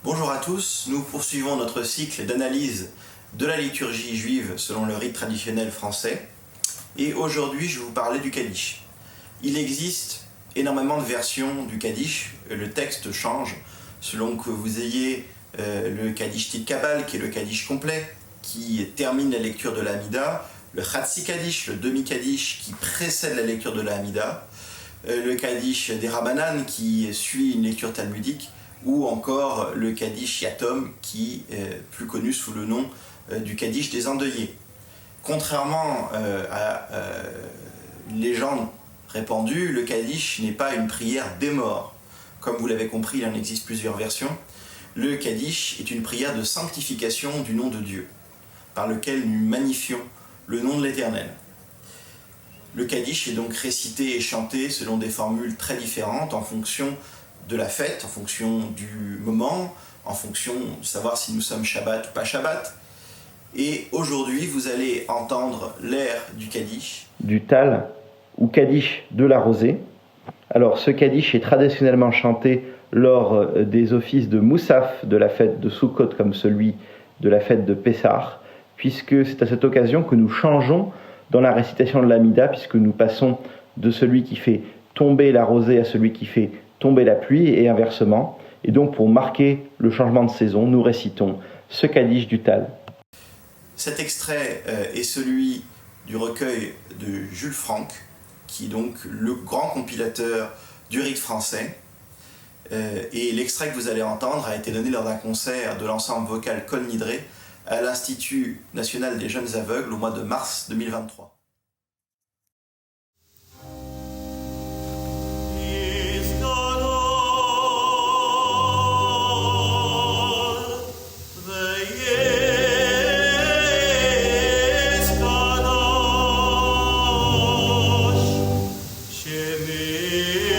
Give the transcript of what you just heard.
Bonjour à tous, nous poursuivons notre cycle d'analyse de la liturgie juive selon le rite traditionnel français. Et aujourd'hui, je vais vous parler du Kaddish. Il existe énormément de versions du Kaddish. Le texte change selon que vous ayez le Kaddish Tit Kabal, qui est le Kaddish complet, qui termine la lecture de la Hamida, le Chatsi Kaddish, le demi-Kaddish, qui précède la lecture de la Hamida, le Kaddish des Rabbanan, qui suit une lecture talmudique, ou encore le Kaddish Yatom, qui est plus connu sous le nom du Kaddish des endeuillés. Contrairement à une légende répandue, le Kaddish n'est pas une prière des morts. Comme vous l'avez compris, il en existe plusieurs versions. Le Kaddish est une prière de sanctification du nom de Dieu, par lequel nous magnifions le nom de l'Éternel. Le Kaddish est donc récité et chanté selon des formules très différentes en fonction de la fête, en fonction du moment, en fonction de savoir si nous sommes Shabbat ou pas Shabbat. Et aujourd'hui, vous allez entendre l'air du Kaddish. Du Tal, ou Kaddish de la rosée. Alors, ce Kaddish est traditionnellement chanté lors des offices de Moussaf de la fête de Sukkot comme celui de la fête de Pessah, puisque c'est à cette occasion que nous changeons dans la récitation de l'Amida, puisque nous passons de celui qui fait tomber la rosée à celui qui fait tomber la pluie, et inversement. Et donc, pour marquer le changement de saison, nous récitons ce Kaddish du Tal. Cet extrait est celui du recueil de Jules Franck, qui est donc le grand compilateur du rite français. Et l'extrait que vous allez entendre a été donné lors d'un concert de l'ensemble vocal Kol Nidré à l'Institut national des jeunes aveugles au mois de mars 2023. Shemir